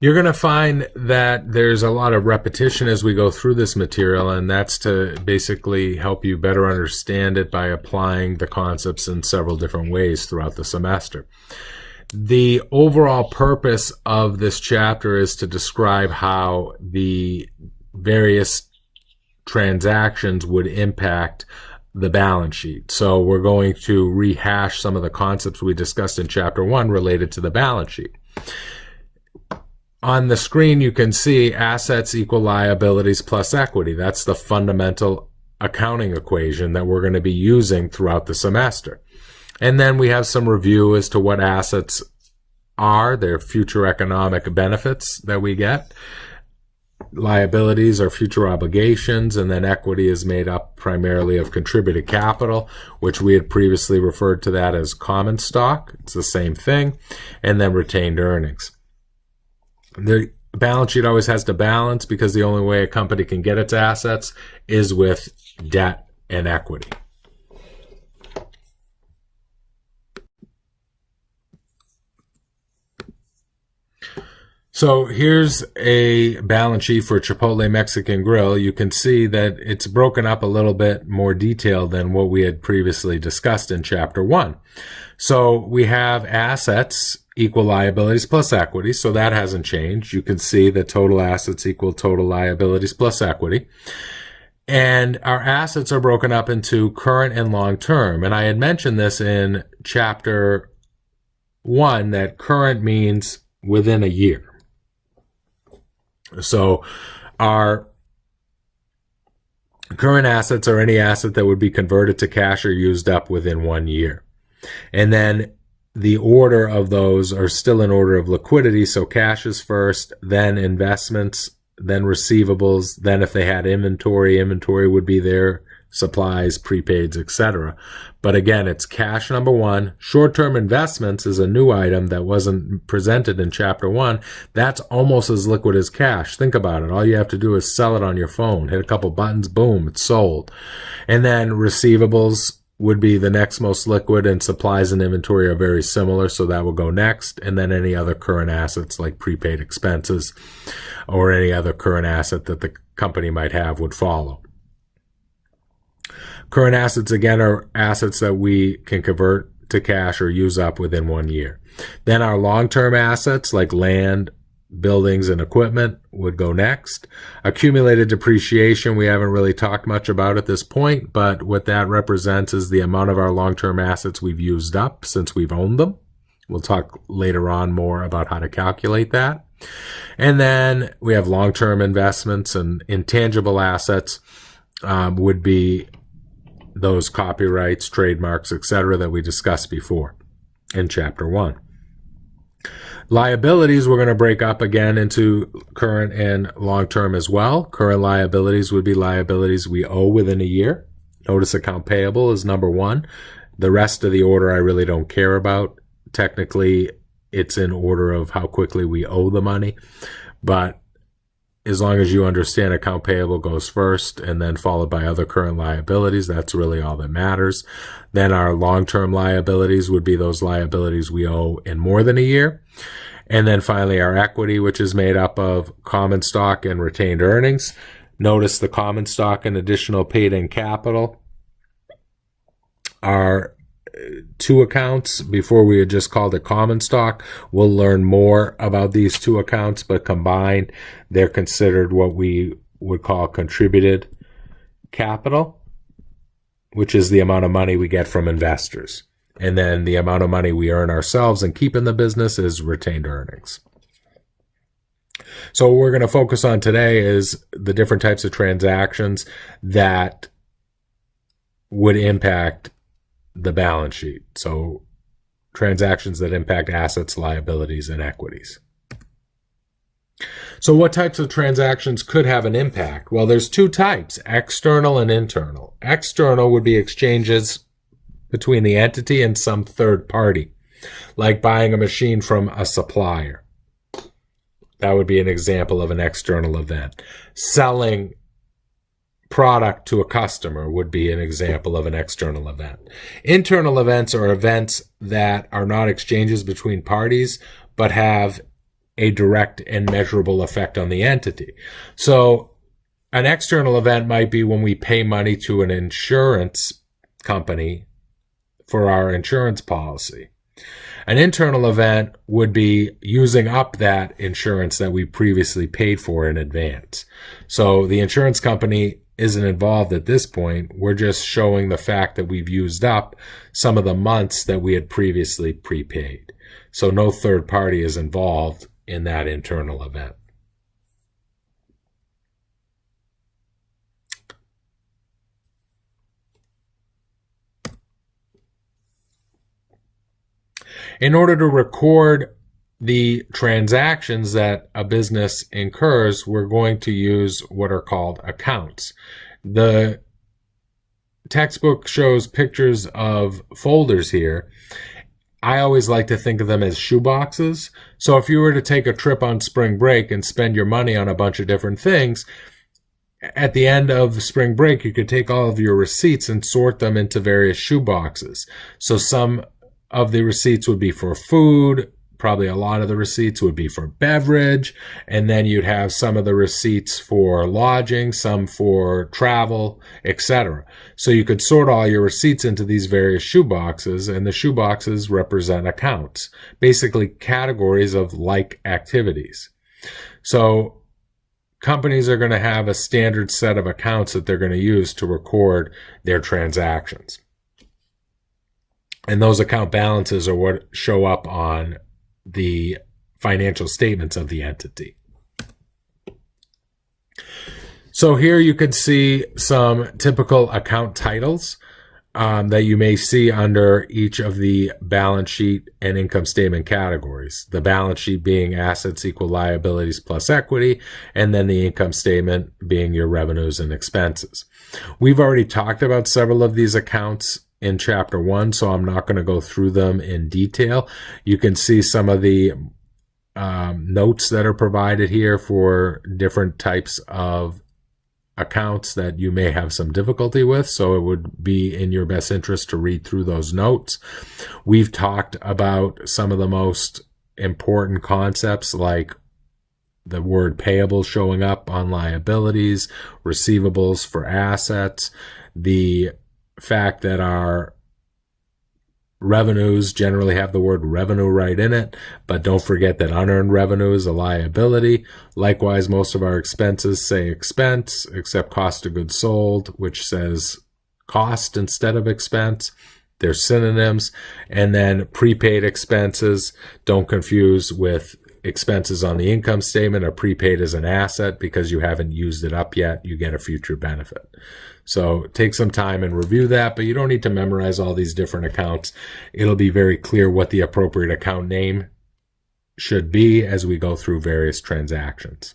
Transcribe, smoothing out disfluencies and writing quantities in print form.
You're going to find that there's a lot of repetition as we go through this material, and that's to basically help you better understand it by applying the concepts in several different ways throughout the semester. The overall purpose of this chapter is to describe how the various transactions would impact the balance sheet. So we're going to rehash some of the concepts we discussed in Chapter 1 related to the balance sheet. On the screen, you can see assets equal liabilities plus equity. That's the fundamental accounting equation that we're going to be using throughout the semester. And then we have some review as to what assets are, their future economic benefits that we get. Liabilities are future obligations, and then equity is made up primarily of contributed capital, which we had previously referred to that as common stock. It's the same thing. And then retained earnings. The balance sheet always has to balance because the only way a company can get its assets is with debt and equity. So here's a balance sheet for Chipotle Mexican Grill. You can see that it's broken up a little bit more detailed than what we had previously discussed in Chapter 1. So we have assets equal liabilities plus equity, so that hasn't changed. You can see that total assets equal total liabilities plus equity. And our assets are broken up into current and long-term. And I had mentioned this in Chapter 1 that current means within a year. So our current assets are any asset that would be converted to cash or used up within 1 year. And then the order of those are still in order of liquidity. So cash is first, then investments, then receivables. Then if they had inventory would be their supplies, prepaids, etc. But again, it's cash number one. Short-term investments is a new item that wasn't presented in Chapter 1. That's almost as liquid as cash. Think about it. All you have to do is sell it on your phone. Hit a couple buttons, boom, it's sold. And then receivables would be the next most liquid, and supplies and inventory are very similar, so that will go next. And then any other current assets like prepaid expenses or any other current asset that the company might have would follow. Current assets, again, are assets that we can convert to cash or use up within 1 year. Then our long-term assets like land, buildings, and equipment would go next. Accumulated depreciation, we haven't really talked much about at this point, but what that represents is the amount of our long-term assets we've used up since we've owned them. We'll talk later on more about how to calculate that. And then we have long-term investments, and intangible assets would be those copyrights, trademarks, etc. that we discussed before in Chapter 1. Liabilities, we're going to break up again into current and long-term as well. Current liabilities would be liabilities we owe within a year. Notice account payable is number 1. The rest of the order I really don't care about. Technically, it's in order of how quickly we owe the money. But as long as you understand account payable goes first and then followed by other current liabilities, that's really all that matters. Then our long-term liabilities would be those liabilities we owe in more than a year. And then finally our equity, which is made up of common stock and retained earnings. Notice the common stock and additional paid-in capital are two accounts. Before we had just called it common stock. We'll learn more about these two accounts, but combined, they're considered what we would call contributed capital, which is the amount of money we get from investors. And then the amount of money we earn ourselves and keep in the business is retained earnings. So what we're going to focus on today is the different types of transactions that would impact the balance sheet. So transactions that impact assets, liabilities, and equities. So what types of transactions could have an impact? Well, there's two types, external and internal. External would be exchanges between the entity and some third party, like buying a machine from a supplier. That would be an example of an external event. Selling product to a customer would be an example of an external event. Internal events are events that are not exchanges between parties, but have a direct and measurable effect on the entity. So an external event might be when we pay money to an insurance company for our insurance policy. An internal event would be using up that insurance that we previously paid for in advance. So the insurance company isn't involved at this point. We're just showing the fact that we've used up some of the months that we had previously prepaid. So no third party is involved in that internal event. In order to record the transactions that a business incurs, we're going to use what are called accounts. The textbook shows pictures of folders here. I always like to think of them as shoeboxes. So if you were to take a trip on spring break and spend your money on a bunch of different things, at the end of spring break, you could take all of your receipts and sort them into various shoeboxes. So some of the receipts would be for food, probably a lot of the receipts would be for beverage, and then you'd have some of the receipts for lodging, some for travel, etc. So you could sort all your receipts into these various shoeboxes, and the shoeboxes represent accounts, basically categories of like activities. So companies are going to have a standard set of accounts that they're going to use to record their transactions. And those account balances are what show up on the financial statements of the entity. So here you can see some typical account titles that you may see under each of the balance sheet and income statement categories. The balance sheet being assets equal liabilities plus equity, and then the income statement being your revenues and expenses. We've already talked about several of these accounts in chapter 1, so I'm not going to go through them in detail. You can see some of the notes that are provided here for different types of accounts that you may have some difficulty with, so it would be in your best interest to read through those notes. We've talked about some of the most important concepts, like the word payable showing up on liabilities, receivables for assets, the fact that our revenues generally have the word revenue right in it, but don't forget that unearned revenue is a liability. Likewise, most of our expenses say expense, except cost of goods sold, which says cost instead of expense. They're synonyms. And then prepaid expenses, don't confuse with expenses on the income statement. A prepaid is an asset because you haven't used it up yet. You get a future benefit. So take some time and review that, but you don't need to memorize all these different accounts. It'll be very clear what the appropriate account name should be as we go through various transactions.